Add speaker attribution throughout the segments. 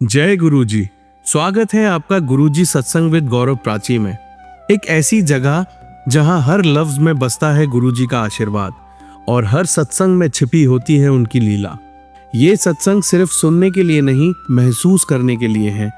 Speaker 1: जय गुरुजी। स्वागत है आपका गुरुजी सत्संग विद गौरव प्राची में। एक ऐसी जगह जहां हर लफ्ज में बसता है गुरुजी का आशीर्वाद और हर सत्संग में छिपी होती है उनकी लीला। ये सत्संग सिर्फ सुनने के लिए नहीं, महसूस करने के लिए है,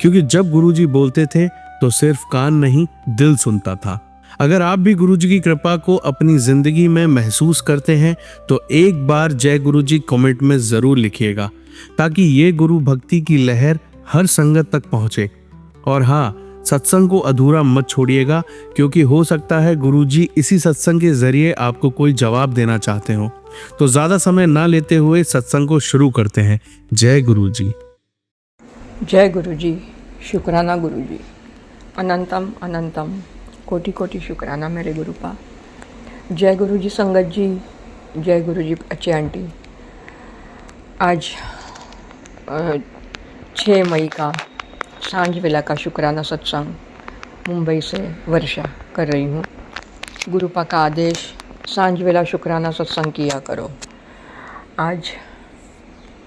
Speaker 1: क्योंकि जब गुरुजी बोलते थे तो सिर्फ कान नहीं, दिल सुनता था। अगर आप भी गुरुजी की कृपा को अपनी जिंदगी में महसूस करते हैं तो एक बार जय गुरुजी कमेंट में जरूर लिखिएगा, ताकि ये गुरु भक्ति की लहर हर संगत तक पहुंचे। और हाँ, सत्संग को अधूरा मत छोड़िएगा, क्योंकि हो सकता है गुरुजी इसी सत्संग के जरिए आपको कोई जवाब देना चाहते हो। तो ज्यादा समय ना लेते हुए सत्संग को शुरू करते हैं। जय गुरुजी।
Speaker 2: जय गुरुजी। शुक्राना गुरुजी। अनंतम अनंतम कोटि कोटि शुक्राना मेरे गुरुपा। जय गुरुजी संगत जी। जय गुरुजी अच्छे आंटी। आज 6 मई का सांझ वेला का शुक्राना सत्संग मुंबई से वर्षा कर रही हूँ। गुरुपा का आदेश, सांझ वेला शुक्राना सत्संग किया करो। आज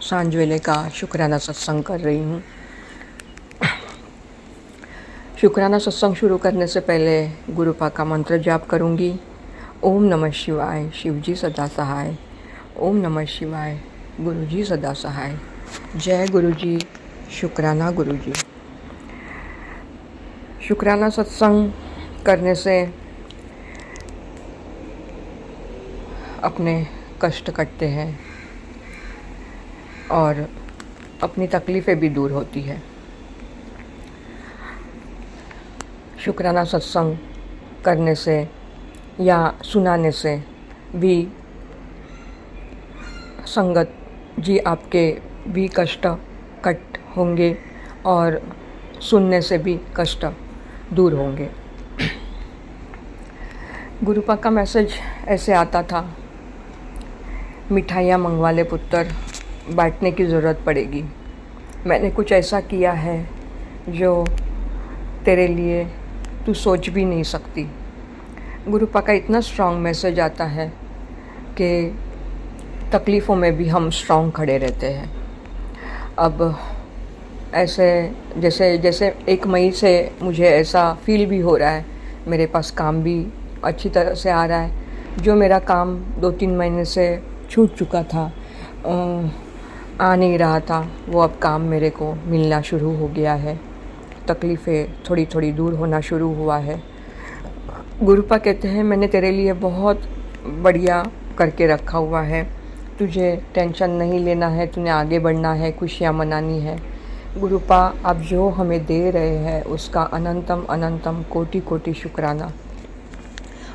Speaker 2: सांझ वेले का शुक्राना सत्संग कर रही हूँ। शुक्राना सत्संग शुरू करने से पहले गुरुपा का मंत्र जाप करूँगी। ओम नमः शिवाय, शिवजी सदा सहाय। ओम नमः शिवाय, गुरुजी सदा सहाय। जय गुरुजी। शुक्राना गुरुजी। शुक्राना सत्संग करने से अपने कष्ट कटते हैं और अपनी तकलीफ़ें भी दूर होती है। शुक्राना सत्संग करने से या सुनाने से भी संगत जी आपके भी कष्ट कट होंगे और सुनने से भी कष्ट दूर होंगे। गुरुपा का मैसेज ऐसे आता था, मिठाइयाँ मंगवा ले पुत्र, बांटने की ज़रूरत पड़ेगी। मैंने कुछ ऐसा किया है जो तेरे लिए तू सोच भी नहीं सकती। गुरुपा का इतना स्ट्रॉन्ग मैसेज आता है कि तकलीफ़ों में भी हम स्ट्रॉन्ग खड़े रहते हैं। अब ऐसे जैसे 1 मई से मुझे ऐसा फील भी हो रहा है, मेरे पास काम भी अच्छी तरह से आ रहा है। जो मेरा काम 2-3 महीने से छूट चुका था, आ नहीं रहा था, वो अब काम मेरे को मिलना शुरू हो गया है। तकलीफ़ें थोड़ी थोड़ी दूर होना शुरू हुआ है। गुरुपा कहते हैं, मैंने तेरे लिए बहुत बढ़िया करके रखा हुआ है, तुझे टेंशन नहीं लेना है, तूने आगे बढ़ना है, खुशियाँ मनानी है। गुरुपा आप जो हमें दे रहे हैं उसका अनंतम अनंतम कोटि कोटि शुक्राना।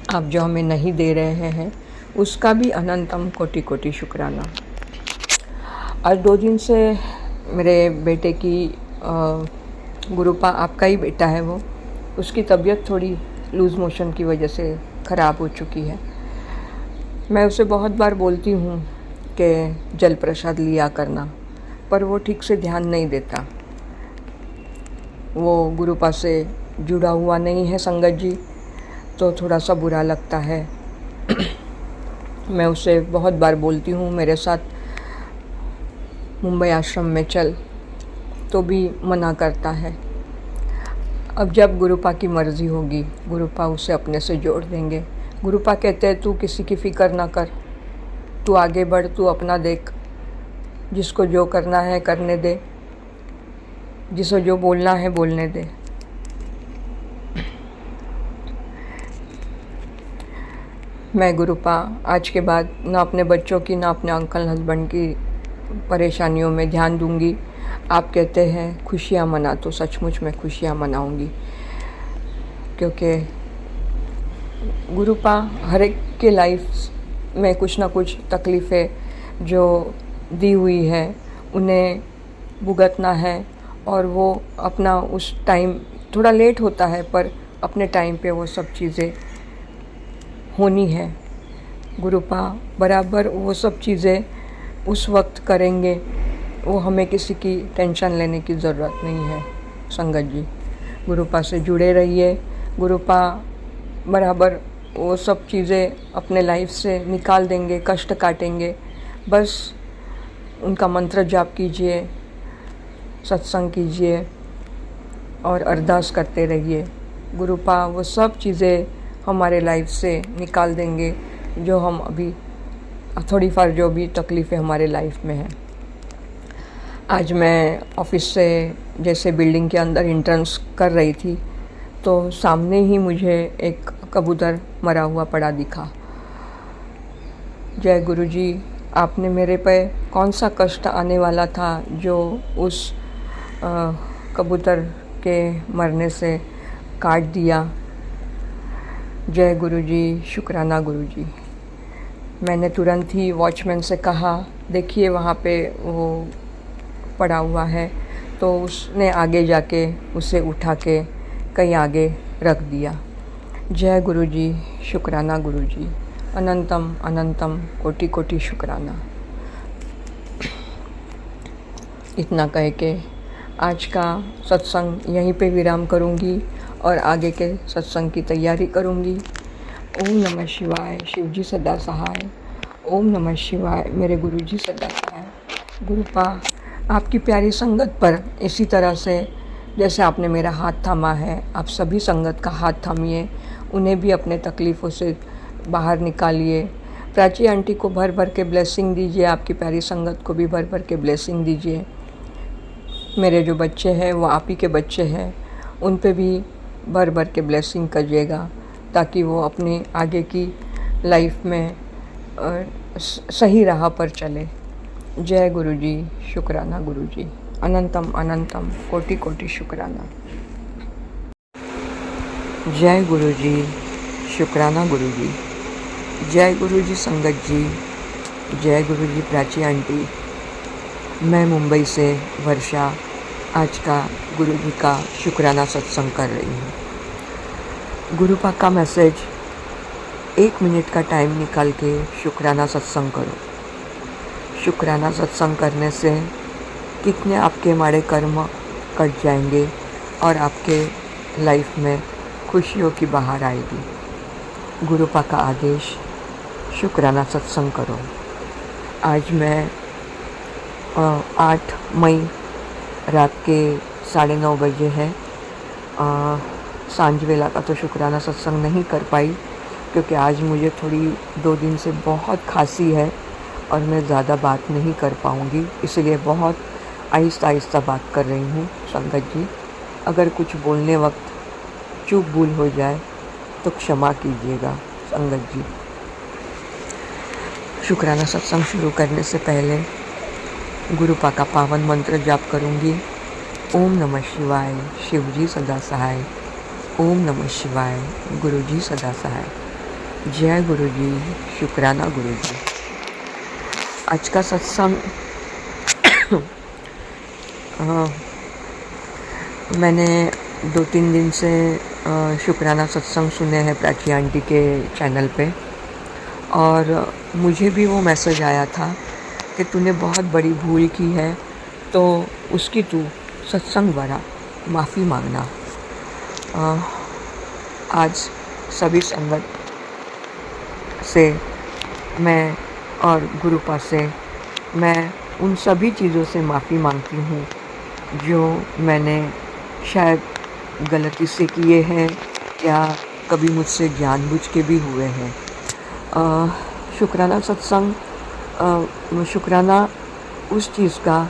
Speaker 2: आप जो हमें नहीं दे रहे हैं उसका भी अनंतम कोटि कोटि शुक्राना। आज 2 दिन से मेरे बेटे की गुरुपा आपका ही बेटा है वो, उसकी तबीयत थोड़ी लूज़ मोशन की वजह से ख़राब हो चुकी है। मैं उसे बहुत बार बोलती हूँ कि जल प्रसाद लिया करना, पर वो ठीक से ध्यान नहीं देता। वो गुरुपा से जुड़ा हुआ नहीं है संगत जी, तो थोड़ा सा बुरा लगता है। मैं उसे बहुत बार बोलती हूँ मेरे साथ मुंबई आश्रम में चल, तो भी मना करता है। अब जब गुरुपा की मर्ज़ी होगी, गुरुपा उसे अपने से जोड़ देंगे। गुरुपा कहते हैं, तू किसी की फ़िक्र ना कर, तू आगे बढ़, तू अपना देख, जिसको जो करना है करने दे, जिसको जो बोलना है बोलने दे। मैं गुरुपा आज के बाद ना अपने बच्चों की ना अपने अंकल हस्बैंड की परेशानियों में ध्यान दूंगी। आप कहते हैं खुशियाँ मना, तो सचमुच मैं खुशियाँ मनाऊंगी, क्योंकि गुरुपा हर एक के लाइफ में कुछ ना कुछ तकलीफ़ें जो दी हुई है उन्हें भुगतना है, और वो अपना उस टाइम थोड़ा लेट होता है, पर अपने टाइम पे वो सब चीज़ें होनी है। गुरुपा बराबर वो सब चीज़ें उस वक्त करेंगे, वो हमें किसी की टेंशन लेने की ज़रूरत नहीं है। संगत जी, गुरुपा से जुड़े रहिए। गुरुपा बराबर वो सब चीज़ें अपने लाइफ से निकाल देंगे, कष्ट काटेंगे। बस उनका मंत्र जाप कीजिए, सत्संग कीजिए और अरदास करते रहिए। गुरुपा वो सब चीज़ें हमारे लाइफ से निकाल देंगे जो हम अभी थोड़ी फार जो भी तकलीफ़ें हमारे लाइफ में हैं। आज मैं ऑफिस से जैसे बिल्डिंग के अंदर एंट्रेंस कर रही थी तो सामने ही मुझे एक कबूतर मरा हुआ पड़ा दिखा। जय गुरुजी, आपने मेरे पे कौन सा कष्ट आने वाला था जो उस कबूतर के मरने से काट दिया। जय गुरुजी, शुक्राना गुरुजी। मैंने तुरंत ही वॉचमैन से कहा, देखिए वहाँ पे वो पड़ा हुआ है, तो उसने आगे जाके उसे उठा के कहीं आगे रख दिया। जय गुरुजी, शुक्राना गुरुजी। अनंतम अनंतम कोटि कोटि शुक्राना। इतना कह के आज का सत्संग यहीं पे विराम करूँगी और आगे के सत्संग की तैयारी करूँगी। ओम नमः शिवाय, शिवजी सदा सहाय। ओम नमः शिवाय, मेरे गुरुजी सदा सहाय। गुरुपा, आपकी प्यारी संगत पर इसी तरह से जैसे आपने मेरा हाथ थामा है, आप सभी संगत का हाथ थामिए, उन्हें भी अपने तकलीफ़ों से बाहर निकालिए। प्राची आंटी को भर भर के ब्लेसिंग दीजिए, आपकी प्यारी संगत को भी भर भर के ब्लेसिंग दीजिए। मेरे जो बच्चे हैं वो आप ही के बच्चे हैं, उन पे भी भर भर के ब्लेसिंग करिएगा ताकि वो अपनी आगे की लाइफ में सही राह पर चले। जय गुरुजी, शुक्राना गुरुजी। अनंतम अनंतम कोटि कोटि शुक्राना। जय गुरुजी, शुक्राना गुरुजी। जय गुरुजी संगत जी, जय गुरुजी प्राची आंटी। मैं मुंबई से वर्षा आज का गुरुजी का शुक्राना सत्संग कर रही हूँ। गुरुपा का मैसेज, 1 मिनट का टाइम निकाल के शुक्राना सत्संग करो। शुक्राना सत्संग करने से कितने आपके माड़े कर्म कट जाएंगे और आपके लाइफ में खुशियों की बहार आएगी। गुरुपा का आदेश, शुक्राना सत्संग करो। आज मैं 8 मई रात के 9:30 बजे है। सांझ वेला का तो शुक्राना सत्संग नहीं कर पाई क्योंकि आज मुझे थोड़ी 2 दिन से बहुत खांसी है और मैं ज़्यादा बात नहीं कर पाऊँगी, इसलिए बहुत आहिस्ता आहिस्ता बात कर रही हूँ। संगत जी, अगर कुछ बोलने वक्त चूक भूल हो जाए तो क्षमा कीजिएगा। संगत जी, शुक्राना सत्संग शुरू करने से पहले गुरुपा का पावन मंत्र जाप करूँगी। ओम नमः शिवाय, शिवजी सदा सहाय। ओम नमः शिवाय, गुरुजी सदा सहाय। जय गुरुजी, शुक्राना गुरुजी। आज का सत्संग मैंने 2-3 दिन से शुक्राना सत्संग सुने हैं प्राची आंटी के चैनल पे, और मुझे भी वो मैसेज आया था कि तूने बहुत बड़ी भूल की है तो उसकी तू सत्संग द्वारा माफ़ी मांगना। आज सभी संगत से मैं और गुरुपा से मैं उन सभी चीज़ों से माफ़ी मांगती हूँ जो मैंने शायद गलती से किए हैं या कभी मुझसे जानबूझ के भी हुए हैं। शुक्राना सत्संग, शुक्राना उस चीज़ का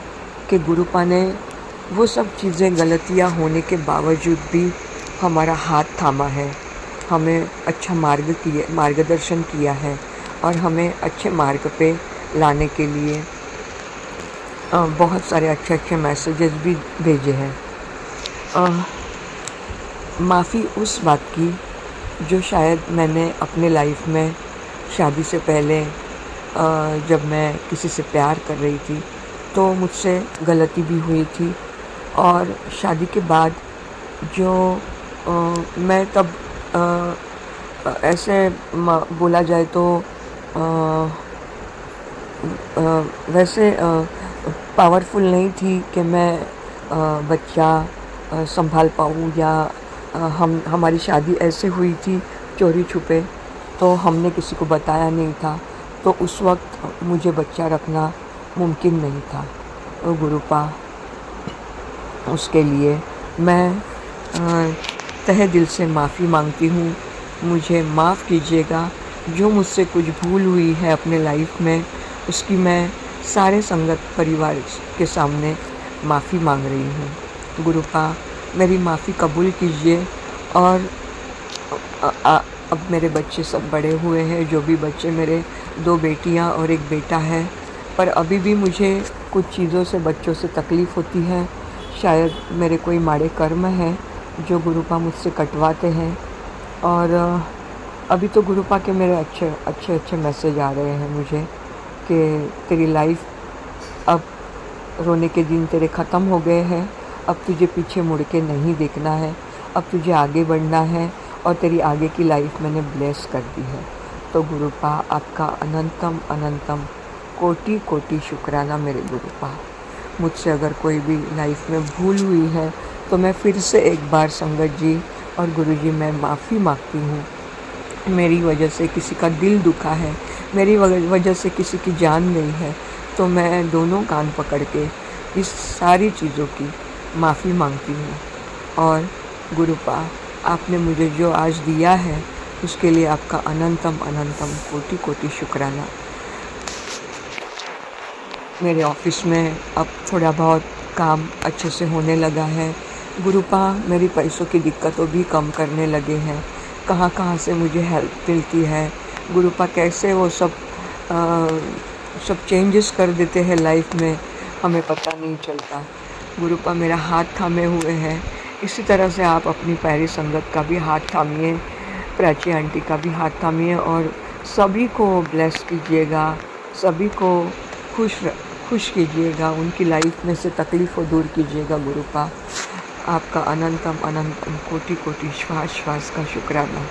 Speaker 2: कि गुरुपा ने वो सब चीज़ें गलतियाँ होने के बावजूद भी हमारा हाथ थामा है, हमें अच्छा मार्गदर्शन किया है और हमें अच्छे मार्ग पे लाने के लिए बहुत सारे अच्छे मैसेजेस भी भेजे हैं। माफ़ी उस बात की जो शायद मैंने अपने लाइफ में शादी से पहले जब मैं किसी से प्यार कर रही थी तो मुझसे गलती भी हुई थी, और शादी के बाद जो मैं तब ऐसे बोला जाए तो वैसे पावरफुल नहीं थी कि मैं बच्चा संभाल पाऊँ, या हमारी शादी ऐसे हुई थी चोरी छुपे, तो हमने किसी को बताया नहीं था, तो उस वक्त मुझे बच्चा रखना मुमकिन नहीं था। गुरुपा, उसके लिए मैं तहे दिल से माफ़ी मांगती हूँ। मुझे माफ़ कीजिएगा। जो मुझसे कुछ भूल हुई है अपने लाइफ में, उसकी मैं सारे संगत परिवार के सामने माफ़ी मांग रही हूँ। गुरुपा मेरी माफ़ी कबूल कीजिए। और अब मेरे बच्चे सब बड़े हुए हैं, जो भी बच्चे, मेरे 2 बेटियां और 1 बेटा है, पर अभी भी मुझे कुछ चीज़ों से, बच्चों से तकलीफ़ होती है। शायद मेरे कोई माड़े कर्म हैं जो गुरुपा मुझसे कटवाते हैं। और अभी तो गुरुपा के मेरे अच्छे मैसेज आ रहे हैं मुझे कि तेरी लाइफ अब, रोने के दिन तेरे ख़त्म हो गए हैं। अब तुझे पीछे मुड़ के नहीं देखना है, अब तुझे आगे बढ़ना है और तेरी आगे की लाइफ मैंने ब्लेस कर दी है। तो गुरुपा आपका अनंतम अनंतम कोटि कोटि शुक्राना मेरे गुरुपा। मुझसे अगर कोई भी लाइफ में भूल हुई है तो मैं फिर से एक बार संगत जी और गुरु जी मैं माफ़ी मांगती हूँ। मेरी वजह से किसी का दिल दुखा है, मेरी वजह से किसी की जान गई है, तो मैं दोनों कान पकड़ के इस सारी चीज़ों की माफ़ी मांगती हूँ। और गुरुपा आपने मुझे जो आज दिया है उसके लिए आपका अनंतम अनंतम कोटि कोटि शुक्राना। मेरे ऑफिस में अब थोड़ा बहुत काम अच्छे से होने लगा है। गुरुपा मेरी पैसों की दिक्कतों भी कम करने लगे हैं। कहाँ कहाँ से मुझे हेल्प मिलती है, गुरुपा कैसे वो सब चेंजेस कर देते हैं लाइफ में, हमें पता नहीं चलता। गुरुपा मेरा हाथ थामे हुए हैं। इसी तरह से आप अपनी प्यारी संगत का भी हाथ थामिए, प्राची आंटी का भी हाथ थामिए और सभी को ब्लेस कीजिएगा, सभी को खुश कीजिएगा, उनकी लाइफ में से तकलीफ़ों दूर कीजिएगा। गुरुपा आपका अनंतम अनंतम कोटि कोटि श्वास श्वास का शुक्राना।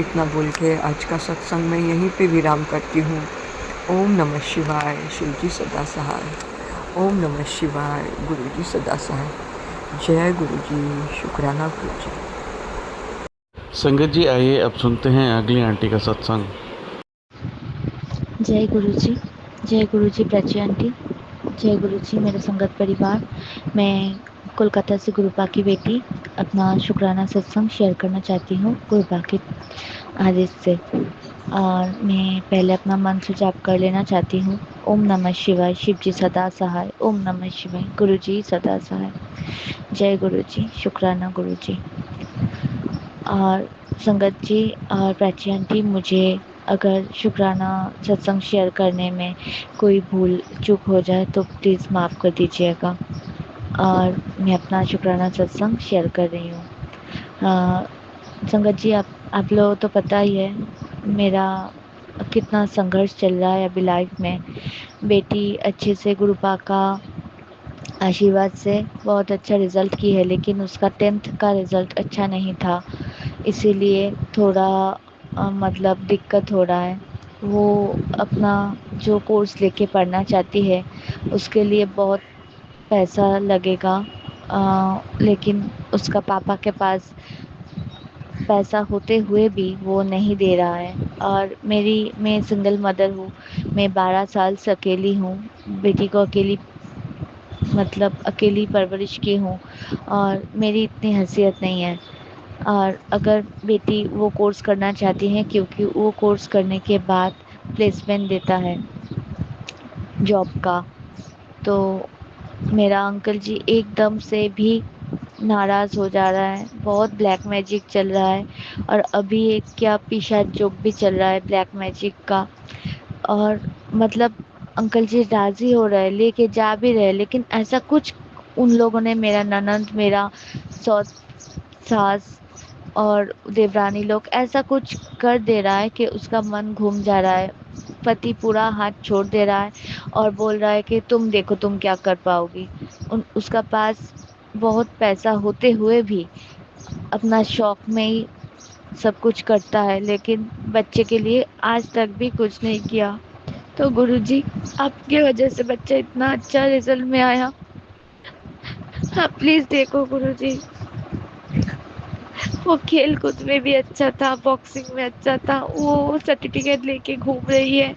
Speaker 2: इतना बोल के आज का सत्संग मैं यहीं पे विराम करती हूँ। ओम नमः शिवाय, शिव जी सदा सहाय। ओम नमः शिवाय, गुरु जी सदा सहाय। जय गुरु जी, शुक्राना गुरु जी।
Speaker 1: संगत जी आइए अब सुनते हैं अगली आंटी का सत्संग।
Speaker 3: जय गुरु जी प्राची आंटी, जय गुरु जी मेरे संगत परिवार। मैं कोलकाता से गुरुपा की बेटी अपना शुक्राना सत्संग शेयर करना चाहती हूँ गुरुपा के आदेश से। और मैं पहले अपना मंत्र जाप कर लेना चाहती हूँ। ओम नमः शिवाय, शिव जी सदा सहाय। ओम नमः शिवाय, गुरु जी सदा सहाय। जय गुरु जी, शुक्राना गुरु जी। और संगत जी और प्राची आंटी, मुझे अगर शुक्राना सत्संग शेयर करने में कोई भूल चूक हो जाए तो प्लीज़ माफ़ कर दीजिएगा। और मैं अपना शुक्राना सत्संग शेयर कर रही हूँ। संगत जी, आप लोगों तो पता ही है मेरा कितना संघर्ष चल रहा है अभी लाइफ में। बेटी अच्छे से गुरुपा का आशीर्वाद से बहुत अच्छा रिज़ल्ट की है, लेकिन उसका 10th का रिज़ल्ट अच्छा नहीं था, इसीलिए थोड़ा मतलब दिक्कत हो रहा है। वो अपना जो कोर्स लेके पढ़ना चाहती है उसके लिए बहुत पैसा लगेगा, लेकिन उसका पापा के पास पैसा होते हुए भी वो नहीं दे रहा है। और मैं सिंगल मदर हूँ, मैं 12 साल से अकेली हूँ, बेटी को अकेली परवरिश की हूँ और मेरी इतनी हैसियत नहीं है। और अगर बेटी वो कोर्स करना चाहती है, क्योंकि वो कोर्स करने के बाद प्लेसमेंट देता है जॉब का, तो मेरा अंकल जी एकदम से भी नाराज़ हो जा रहा है। बहुत ब्लैक मैजिक चल रहा है और अभी एक क्या पिशाच जोक भी चल रहा है ब्लैक मैजिक का। और मतलब अंकल जी राज़ी हो रहे, लेके जा भी रहे, लेकिन ऐसा कुछ उन लोगों ने, मेरा ननंद, मेरा सौत सास और देवरानी लोग ऐसा कुछ कर दे रहा है कि उसका मन घूम जा रहा है। पति पूरा हाथ छोड़ दे रहा है और बोल रहा है कि तुम देखो तुम क्या कर पाओगी। उसका पास बहुत पैसा होते हुए भी अपना शौक में ही सब कुछ करता है, लेकिन बच्चे के लिए आज तक भी कुछ नहीं किया। तो गुरुजी, आपके वजह से बच्चा इतना अच्छा रिजल्ट में आया, आप प्लीज़ देखो गुरुजी। वो खेल कूद में भी अच्छा था, बॉक्सिंग में अच्छा था, वो सर्टिफिकेट लेके घूम रही है,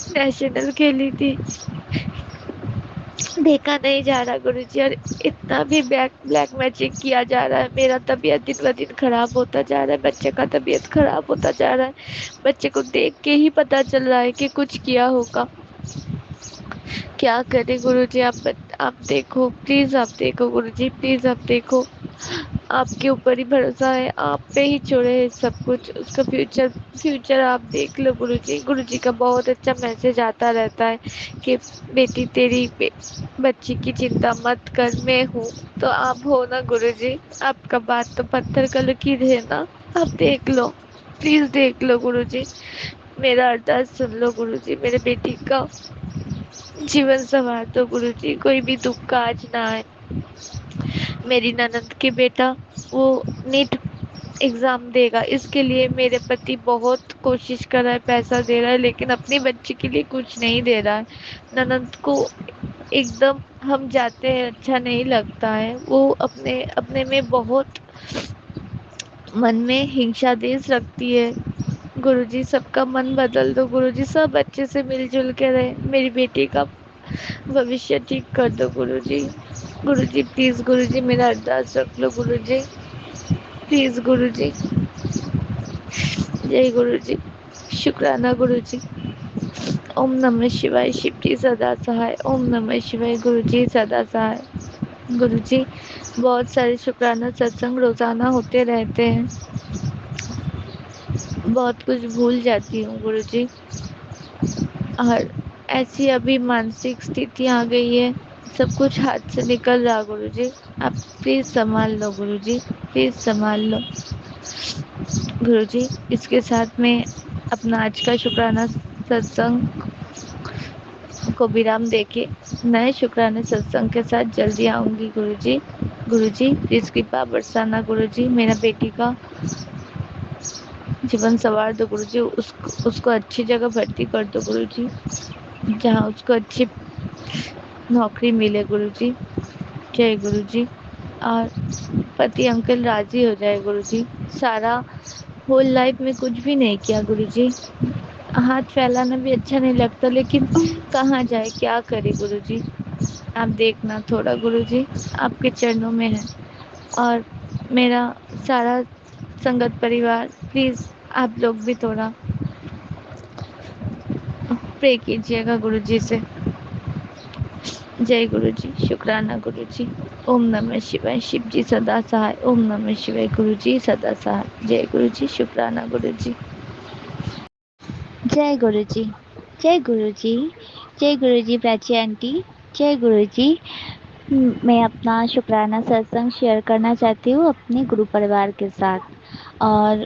Speaker 3: नेशनल खेली थी। देखा नहीं जा रहा गुरुजी, और इतना भी ब्लैक ब्लैक मैजिक किया जा रहा है। मेरा तबीयत दिन ब दिन खराब होता जा रहा है, बच्चे का तबीयत खराब होता जा रहा है। बच्चे को देख के ही पता चल रहा है कि कुछ किया होगा। क्या करें गुरुजी, आप देखो प्लीज, आप देखो गुरुजी, प्लीज आप देखो। आपके ऊपर ही भरोसा है, आप पे ही छोड़े है सब कुछ। उसका फ्यूचर फ्यूचर आप देख लो गुरुजी। गुरुजी का बहुत अच्छा मैसेज आता रहता है कि बेटी तेरी बच्ची की चिंता मत कर, मैं हूँ। तो आप हो ना गुरुजी, आपका बात तो पत्थर का लकीर है ना। आप देख लो, प्लीज देख लो गुरुजी। मेरा अरदास सुन लो गुरुजी, मेरे बेटी का जीवन संवार दो गुरुजी, कोई भी दुख काज ना आए। मेरी ननद के बेटा वो नीट एग्जाम देगा, इसके लिए मेरे पति बहुत कोशिश कर रहा है, पैसा दे रहा है, लेकिन अपनी बच्ची के लिए कुछ नहीं दे रहा है। ननद को एकदम हम जाते हैं अच्छा नहीं लगता है, वो अपने अपने में बहुत मन में हिंसा देश रखती है। गुरुजी सबका मन बदल दो गुरुजी, सब अच्छे से मिलजुल के रहे, मेरी बेटी का भविष्य ठीक कर दो गुरुजी। गुरुजी प्लीज गुरुजी, मेरा अरदास रख लो गुरुजी, प्लीज गुरुजी। जय गुरुजी, शुक्राना गुरुजी। ओम नमः शिवाय, शिव जी सदा सहाय। ओम नमः शिवाय, गुरुजी सदा सहाय। गुरुजी बहुत सारे शुक्राना सत्संग रोजाना होते रहते हैं, बहुत कुछ भूल जाती हूँ गुरुजी, और ऐसी अभी मानसिक स्थिति आ गई है, सब कुछ हाथ से निकल रहा गुरुजी। आप प्लीज संभाल लो गुरुजी, प्लीज संभाल लो गुरुजी। इसके साथ में अपना आज का शुक्राना सत्संग को विराम देके नए शुक्राने सत्संग के साथ जल्दी आऊंगी गुरुजी। गुरुजी प्लीज कृपा बरसाना गुरुजी, मेरा बेटी का जीवन सवार दो गुरुजी, उसको अच्छी जगह भर्ती कर दो गुरुजी, जहाँ उसको अच्छी नौकरी मिले गुरुजी। जय गुरुजी। और पति अंकल राजी हो जाए गुरुजी। सारा होल लाइफ में कुछ भी नहीं किया गुरुजी, हाथ फैलाना भी अच्छा नहीं लगता, लेकिन कहाँ जाए, क्या करे गुरुजी। आप देखना थोड़ा गुरुजी, आपके चरणों में है। और मेरा सारा संगत परिवार, प्लीज आप लोग भी थोड़ा प्रे कीजिएगा गुरुजी से। जय गुरुजी, शुक्राना गुरुजी। ओम नमः शिवाय, शिव जी सदा सहाय। ओम नमः शिवाय, गुरुजी सदा सहाय। जय गुरुजी, शुक्राना गुरुजी। जय गुरुजी, जय गुरुजी, जय गुरुजी प्राची आंटी। जय गुरुजी। मैं अपना शुक्राना सत्संग शेयर करना चाहती हूँ अपने गुरु परिवार के साथ। और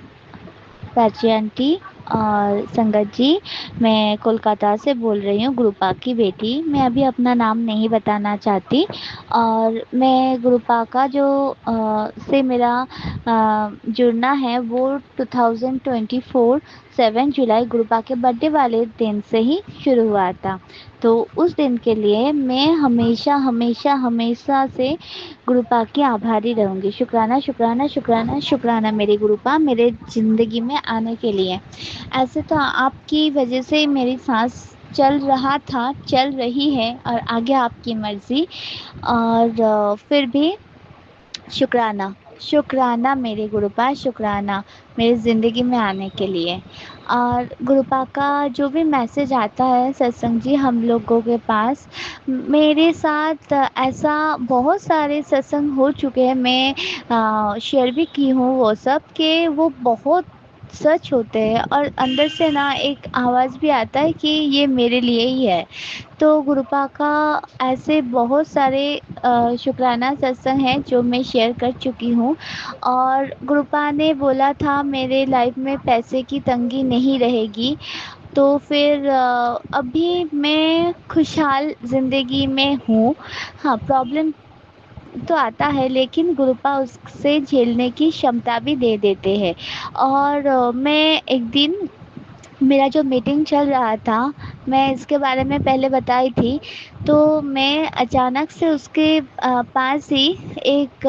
Speaker 3: प्राची आंटी और संगत जी, मैं कोलकाता से बोल रही हूँ, गुरुपा की बेटी। मैं अभी अपना नाम नहीं बताना चाहती। और मैं गुरुपा का जो से मेरा जुड़ना है वो 2024 7 जुलाई गुरुपा के बर्थडे वाले दिन से ही शुरू हुआ था। तो उस दिन के लिए मैं हमेशा हमेशा हमेशा से गुरुपा की आभारी रहूँगी। शुक्राना शुक्राना शुक्राना शुक्राना मेरे गुरुपा, मेरे ज़िंदगी में आने के लिए। ऐसे तो आपकी वजह से मेरी सांस चल रहा था, चल रही है, और आगे आपकी मर्ज़ी। और फिर भी शुक्राना, शुक्राना मेरे गुरुपा, शुक्राना मेरी ज़िंदगी में आने के लिए। और गुरुपा का जो भी मैसेज आता है सत्संग जी हम लोगों के पास, मेरे साथ ऐसा बहुत सारे सत्संग हो चुके हैं, मैं शेयर भी की हूँ वो सब, कि वो बहुत सच होते हैं, और अंदर से ना एक आवाज़ भी आता है कि ये मेरे लिए ही है। तो गुरुपा का ऐसे बहुत सारे शुक्राना सत्संग हैं जो मैं शेयर कर चुकी हूँ। और गुरुपा ने बोला था मेरे लाइफ में पैसे की तंगी नहीं रहेगी। तो फिर अभी मैं खुशहाल ज़िंदगी में हूँ। हाँ, प्रॉब्लम तो आता है, लेकिन गुरुपा उससे झेलने की क्षमता भी दे देते हैं। और मैं एक दिन, मेरा जो मीटिंग चल रहा था, मैं इसके बारे में पहले बताई थी, तो मैं अचानक से उसके पास ही एक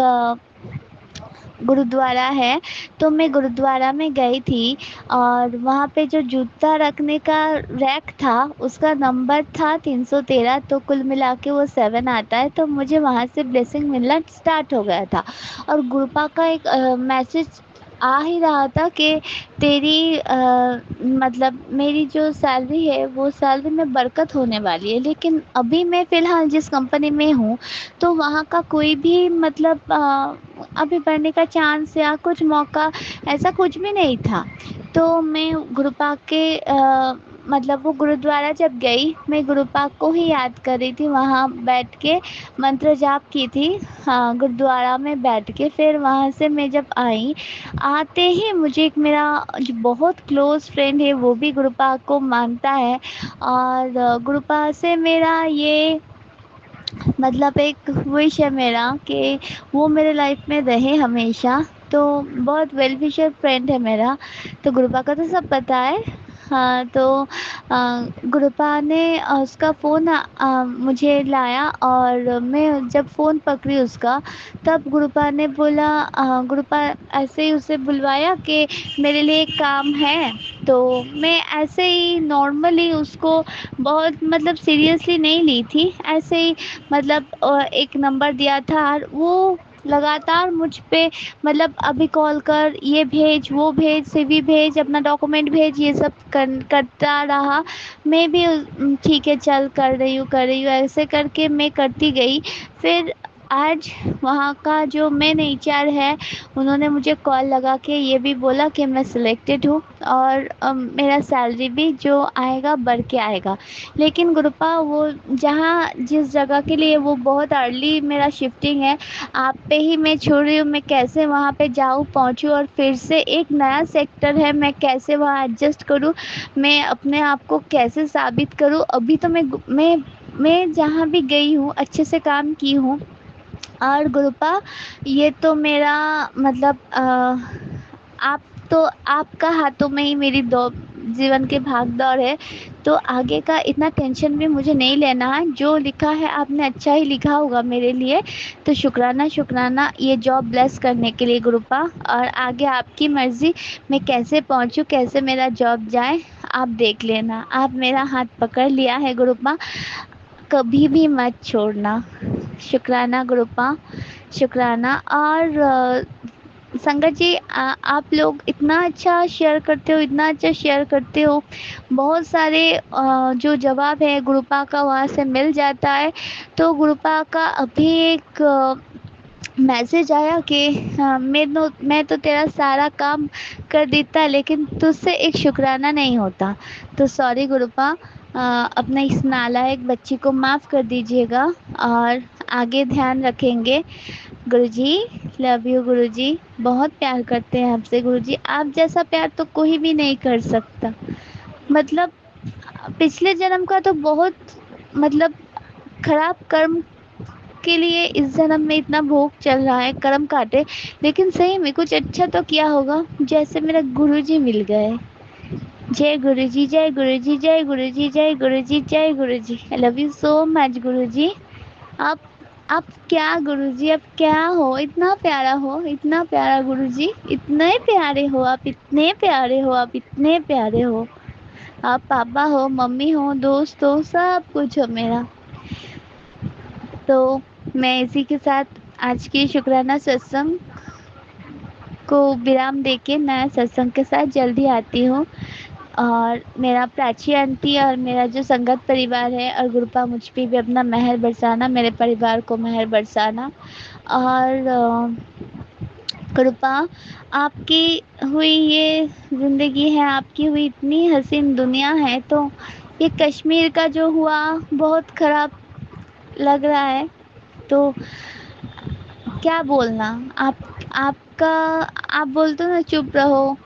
Speaker 3: गुरुद्वारा है, तो मैं गुरुद्वारा में गई थी और वहाँ पे जो जूता रखने का रैक था, उसका नंबर था 313, तो कुल मिला के वो 7 आता है, तो मुझे वहाँ से ब्लेसिंग मिलना स्टार्ट हो गया था। और गुरुपा का एक मैसेज आ ही रहा था कि तेरी मतलब मेरी जो सैलरी है वो सैलरी में बरकत होने वाली है। लेकिन अभी मैं फ़िलहाल जिस कंपनी में हूँ, तो वहाँ का कोई भी मतलब अभी बढ़ने का चांस या कुछ मौका ऐसा कुछ भी नहीं था। तो मैं गुरुपा के मतलब वो गुरुद्वारा जब गई, मैं गुरुपा को ही याद कर रही थी, वहाँ बैठ के मंत्र जाप की थी, हाँ, गुरुद्वारा में बैठ के। फिर वहाँ से मैं जब आई, आते ही मुझे एक मेरा जो बहुत क्लोज़ फ्रेंड है वो भी गुरुपा को मानता है, और गुरुपा से मेरा ये मतलब एक विश है मेरा कि वो मेरे लाइफ में रहे हमेशा। तो बहुत वेल विशर फ्रेंड है मेरा। तो गुरुपा का तो सब पता है। हाँ, तो गुरुपा ने उसका फ़ोन मुझे लाया, और मैं जब फ़ोन पकड़ी उसका, तब गुरुपा ने बोला, गुरुपा ऐसे ही उसे बुलवाया कि मेरे लिए एक काम है। तो मैं ऐसे ही नॉर्मली उसको बहुत मतलब सीरियसली नहीं ली थी, ऐसे ही मतलब एक नंबर दिया था, और वो लगातार मुझ पे मतलब अभी कॉल कर, ये भेज, वो भेज, सीवी भेज, अपना डॉक्यूमेंट भेज, ये सब करता रहा। मैं भी ठीक है, चल कर रही हूँ, ऐसे करके मैं करती गई। फिर आज वहाँ का जो मेन एचआर है, उन्होंने मुझे कॉल लगा के ये भी बोला कि मैं सिलेक्टेड हूँ, और मेरा सैलरी भी जो आएगा बढ़ के आएगा। लेकिन गुरुपा, वो जहाँ जिस जगह के लिए वो बहुत अर्ली मेरा शिफ्टिंग है, आप पे ही मैं छोड़ रही हूँ, मैं कैसे वहाँ पे जाऊँ, पहुँचूँ, और फिर से एक नया सेक्टर है, मैं कैसे वहाँ एडजस्ट करूँ, मैं अपने आप को कैसे साबित करूँ। अभी तो मैं जहाँ भी गई हूँ अच्छे से काम की हूँ। और गुरुपा, ये तो मेरा मतलब आप तो आपका हाथों में ही मेरी दौ जीवन की भाग दौड़ है, तो आगे का इतना टेंशन भी मुझे नहीं लेना है। जो लिखा है आपने अच्छा ही लिखा होगा मेरे लिए। तो शुक्राना शुक्राना ये जॉब ब्लेस करने के लिए गुरुपा, और आगे आपकी मर्ज़ी, मैं कैसे पहुंचूं, कैसे मेरा जॉब जाए, आप देख लेना। आप मेरा हाथ पकड़ लिया है गुरुपा, कभी भी मत छोड़ना। शुक्राना गुरुपा, शुक्राना। और संगत जी, आप लोग इतना अच्छा शेयर करते हो, इतना अच्छा शेयर करते हो। बहुत सारे जो जवाब है गुरुपा का वहाँ से मिल जाता है। तो गुरुपा का अभी एक मैसेज आया कि मैं तो तेरा सारा काम कर देता, लेकिन तुझसे एक शुक्राना नहीं होता। तो सॉरी गुरुपा, अपना इस नालायक बच्ची को माफ़ कर दीजिएगा, और आगे ध्यान रखेंगे। गुरुजी, लव यू गुरुजी, बहुत प्यार करते हैं आपसे गुरुजी, आप जैसा प्यार तो कोई भी नहीं कर सकता। मतलब पिछले जन्म का तो बहुत मतलब खराब कर्म के लिए इस जन्म में इतना भोग चल रहा है, कर्म काटे, लेकिन सही में कुछ अच्छा तो किया होगा, जैसे मेरा गुरुजी मिल गए। जय गुरुजी, जय गुरुजी, जय गुरुजी, जय गुरुजी, जय Guruji. I love you so much Guruji. आप आप क्या गुरुजी, आप क्या हो, इतना प्यारा हो, इतना प्यारा गुरुजी, इतने प्यारे हो आप, इतने प्यारे हो आप, इतने प्यारे हो आप। पापा हो, मम्मी हो, दोस्त हो, सब कुछ हो मेरा। तो मैं इसी के साथ आज की शुक्राना सत्संग को विराम देके नया सत्संग के साथ जल्दी आती हूँ। और मेरा प्राची आंटी और मेरा जो संगत परिवार है, और गुरुपा, मुझ पे भी अपना मेहर बरसाना, मेरे परिवार को मेहर बरसाना। और कृपा, आपकी हुई ये ज़िंदगी है, आपकी हुई इतनी हसीन दुनिया है, तो ये कश्मीर का जो हुआ बहुत ख़राब लग रहा है। तो क्या बोलना, आपका आप बोलते हो ना चुप रहो,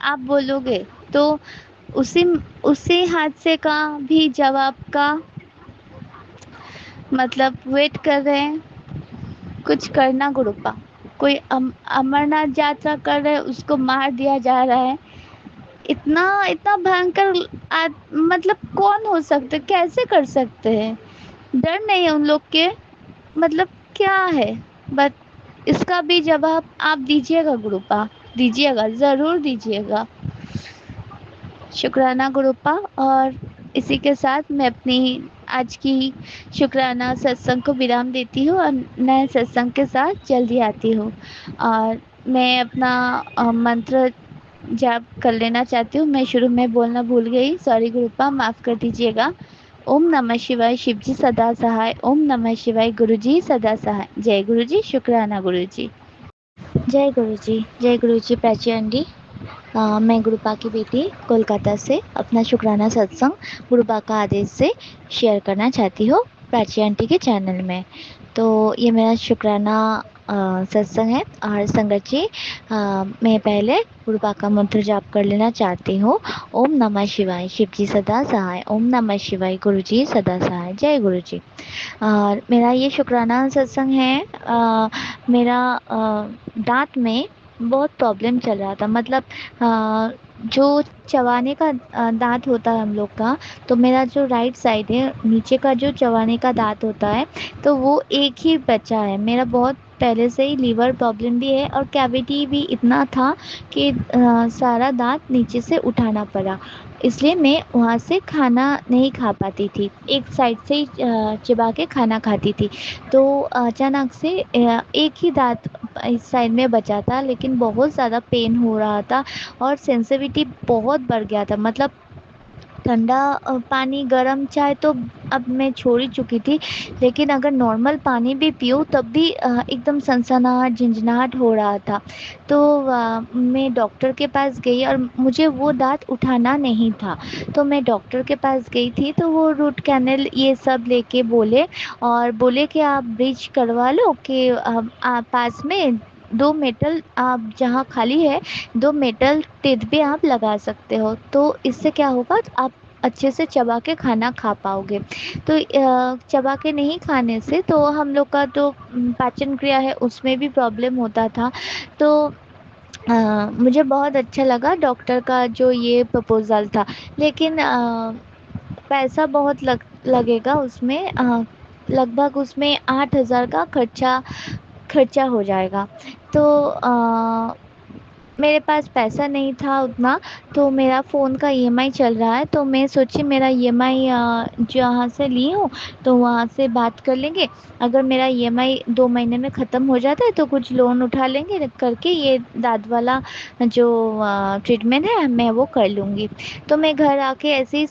Speaker 3: आप बोलोगे तो उसी उसी हादसे का भी जवाब का मतलब वेट कर रहे हैं। कुछ करना गुरुपा, कोई अमरनाथ यात्रा कर रहे हैं, उसको मार दिया जा रहा है। इतना इतना भयंकर मतलब कौन हो सकते, कैसे कर सकते हैं? डर नहीं है उन लोग के, मतलब क्या है? बट इसका भी जवाब आप दीजिएगा गुरुपा, दीजिएगा, ज़रूर दीजिएगा। शुक्राना गुरुपा। और इसी के साथ मैं अपनी आज की शुक्राना सत्संग को विराम देती हूँ और नए सत्संग के साथ जल्दी आती हूँ। और मैं अपना मंत्र जाप कर लेना चाहती हूँ। मैं शुरू में बोलना भूल गई, सॉरी गुरुपा, माफ़ कर दीजिएगा। ओम नमः शिवाय, शिव जी सदा सहाय। ओम नमः शिवाय, गुरु जी सदा सहाय। जय गुरु जी, शुक्राना गुरु जी। जय गुरु जी, जय गुरु जी प्राची आंटी। मैं गुरुपा की बेटी कोलकाता से अपना शुक्राना सत्संग गुरुपा का आदेश से शेयर करना चाहती हूँ प्राची आंटी के चैनल में। तो ये मेरा शुक्राना सत्संग है। और संगत जी, मैं पहले गुरुपा का मंत्र जाप कर लेना चाहती हूँ। ओम नमः शिवाय, शिव जी सदा सहाय। ओम नमः शिवाय, गुरु जी सदा सहाय। जय गुरु जी। और मेरा ये शुक्राना सत्संग है। मेरा दांत में बहुत प्रॉब्लम चल रहा था। मतलब जो चबाने का दांत होता है हम लोग का, तो मेरा जो राइट साइड है, नीचे का जो चबाने का दांत होता है, तो वो एक ही बचा है। मेरा बहुत पहले से ही लीवर प्रॉब्लम भी है और कैविटी भी इतना था कि सारा दांत नीचे से उठाना पड़ा। इसलिए मैं वहाँ से खाना नहीं खा पाती थी, एक साइड से ही चिबा के खाना खाती थी। तो अचानक से एक ही दांत इस साइड में बचा था, लेकिन बहुत ज़्यादा पेन हो रहा था और सेंसिटिविटी बहुत बढ़ गया था। मतलब ठंडा पानी, गरम चाय तो अब मैं छोड़ ही चुकी थी, लेकिन अगर नॉर्मल पानी भी पीऊँ तब भी एकदम सनसनाहट, झंझनाहट हो रहा था। तो मैं डॉक्टर के पास गई और मुझे वो दाँत उठाना नहीं था। तो मैं डॉक्टर के पास गई थी, तो वो रूट कैनल ये सब लेके बोले और बोले कि आप ब्रीच करवा लो कि आप पास में 2 मेटल, आप जहाँ खाली है 2 मेटल टीथ भी आप लगा सकते हो। तो इससे क्या होगा, आप अच्छे से चबा के खाना खा पाओगे। तो चबा के नहीं खाने से तो हम लोग का जो पाचन क्रिया है उसमें भी प्रॉब्लम होता था। तो मुझे बहुत अच्छा लगा डॉक्टर का जो ये प्रपोज़ल था। लेकिन पैसा बहुत लगेगा उसमें। लगभग उसमें 8,000 का खर्चा हो जाएगा। तो मेरे पास पैसा नहीं था उतना। तो मेरा फ़ोन का ईएमआई चल रहा है, तो मैं सोची मेरा ईएमआई जहाँ से ली हूँ तो वहाँ से बात कर लेंगे। अगर मेरा ईएमआई 2 महीने में ख़त्म हो जाता है तो कुछ लोन उठा लेंगे करके ये दाँत वाला जो ट्रीटमेंट है मैं वो कर लूँगी। तो मैं घर आके ऐसे ही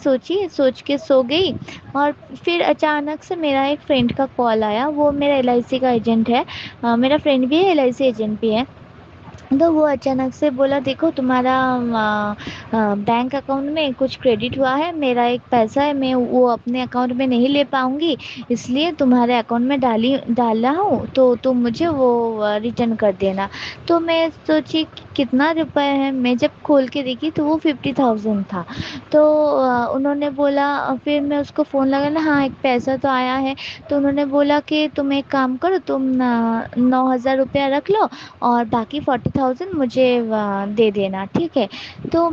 Speaker 3: सोच के सो गई। और फिर अचानक से मेरा एक फ्रेंड का कॉल आया। वो मेरा एलआईसी का एजेंट है। मेरा फ्रेंड भी है, एलआईसी एजेंट भी है। तो वो अचानक से बोला, देखो तुम्हारा बैंक अकाउंट में कुछ क्रेडिट हुआ है, मेरा एक पैसा है मैं वो अपने अकाउंट में नहीं ले पाऊँगी, इसलिए तुम्हारे अकाउंट में डाला हूँ, तो तुम मुझे वो रिटर्न कर देना। तो मैं सोची कि कितना रुपए है। मैं जब खोल के देखी तो वो 50,000 था। तो उन्होंने बोला, फिर मैं उसको फ़ोन लगाया ना, हाँ एक पैसा तो आया है। तो उन्होंने बोला कि तुम एक काम करो, तुम 9,000 रुपया रख लो और बाकी 40,000 मुझे दे देना, ठीक है। तो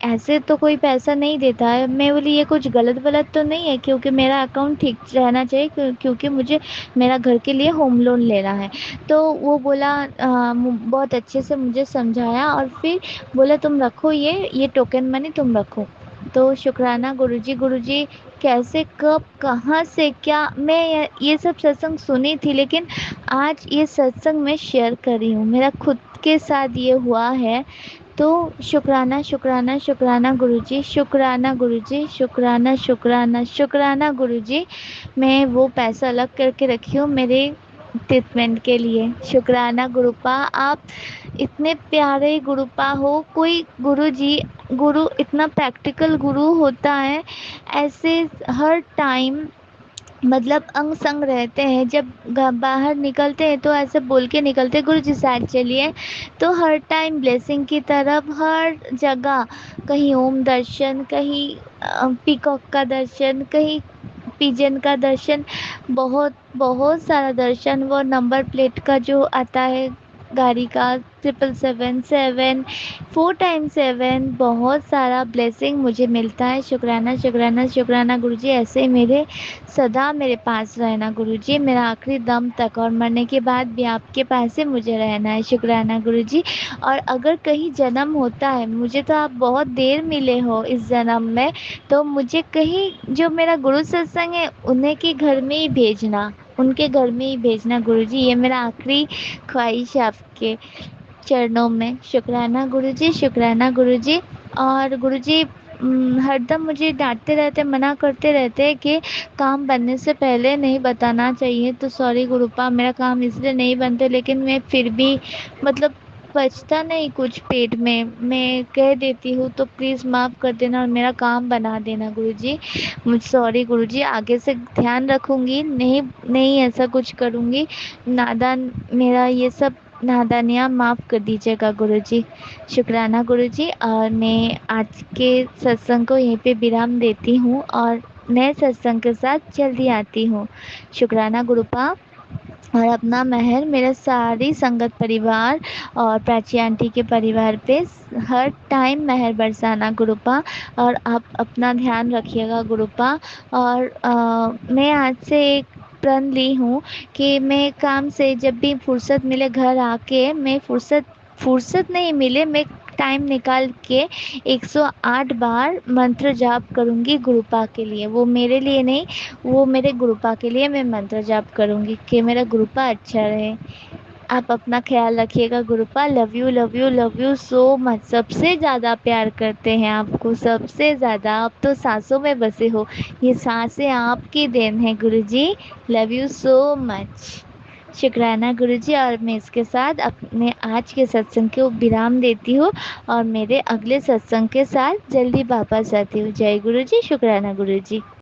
Speaker 3: ऐसे तो कोई पैसा नहीं देता है। मैं बोली ये कुछ गलत वलत तो नहीं है, क्योंकि मेरा अकाउंट ठीक रहना चाहिए, क्योंकि मुझे मेरा घर के लिए होम लोन लेना है। तो वो बोला, बहुत अच्छे से मुझे समझाया और फिर बोला तुम रखो, ये टोकन मनी तुम रखो। तो शुक्राना गुरुजी। गुरुजी कैसे, कब, कहाँ से, क्या, मैं ये सब सत्संग सुनी थी, लेकिन आज ये सत्संग मैं शेयर कर रही हूँ, मेरा खुद के साथ ये हुआ है। तो शुक्राना शुक्राना शुक्राना गुरुजी, शुक्राना गुरुजी, शुक्राना शुक्राना शुक्राना गुरुजी। मैं वो पैसा अलग करके रखी हूँ मेरे ट्रीटमेंट के लिए। शुक्राना गुरुपा, आप इतने प्यारे गुरुपा हो। कोई गुरु इतना प्रैक्टिकल गुरु होता है, ऐसे हर टाइम मतलब अंग संग रहते हैं। जब बाहर निकलते हैं तो ऐसे बोल के निकलते हैं, गुरु जी साथ चलिए। तो हर टाइम ब्लेसिंग की तरफ, हर जगह, कहीं ओम दर्शन, कहीं पीकॉक का दर्शन, कहीं पिजन का दर्शन, बहुत बहुत सारा दर्शन। वो नंबर प्लेट का जो आता है गाड़ी का 777 4 टाइम 7 बहुत सारा ब्लेसिंग मुझे मिलता है। शुक्राना शुक्राना शुक्राना गुरुजी, ऐसे ही मेरे सदा मेरे पास रहना गुरुजी, मेरा आखिरी दम तक, और मरने के बाद भी आपके पास ही मुझे रहना है। शुक्राना गुरुजी। और अगर कहीं जन्म होता है, मुझे तो आप बहुत देर मिले हो इस जन्म में, तो मुझे कहीं जो मेरा गुरु सत्संग है उन्हीं के घर में ही भेजना, उनके घर में ही भेजना गुरुजी। ये मेरा आखिरी ख्वाहिश है आपके चरणों में। शुक्राना गुरुजी, शुक्राना गुरुजी। और गुरुजी हरदम मुझे डाँटते रहते, मना करते रहते हैं कि काम बनने से पहले नहीं बताना चाहिए। तो सॉरी गुरुपा, मेरा काम इसलिए नहीं बनते, लेकिन मैं फिर भी मतलब बचता नहीं कुछ पेट में, मैं कह देती हूँ, तो प्लीज़ माफ़ कर देना और मेरा काम बना देना गुरुजी। सॉरी गुरुजी, आगे से ध्यान रखूँगी, नहीं नहीं ऐसा कुछ करूँगी। नादान मेरा ये सब नादानियाँ माफ़ कर दीजिएगा गुरुजी। शुक्राना गुरुजी। और मैं आज के सत्संग को यहीं पे विराम देती हूँ और नए सत्संग के साथ जल्दी आती हूँ। शुक्राना गुरुपा। और अपना मेहर मेरे सारी संगत परिवार और प्राची आंटी के परिवार पे हर टाइम मेहर बरसाना गुरुपा। और आप अपना ध्यान रखिएगा गुरुपा। और मैं आज से एक प्रण ली हूँ कि मैं काम से जब भी फुर्सत मिले घर आके, मैं फुर्सत नहीं मिले, मैं टाइम निकाल के 108 बार मंत्र जाप करूँगी गुरुपा के लिए। वो मेरे लिए नहीं, वो मेरे गुरुपा के लिए मैं मंत्र जाप करूँगी कि मेरा गुरुपा अच्छा रहे। आप अपना ख्याल रखिएगा गुरुपा। Love you love you love you so much. सबसे ज़्यादा प्यार करते हैं आपको, सबसे ज़्यादा। आप तो सांसों में बसे हो, ये सांसें आपकी देन है Guruji. Love you so much. शुक्राना गुरुजी। और मैं इसके साथ अपने आज के सत्संग को विराम देती हूँ और मेरे अगले सत्संग के साथ जल्दी वापस आती हूँ। जय गुरुजी। शुक्राना गुरुजी।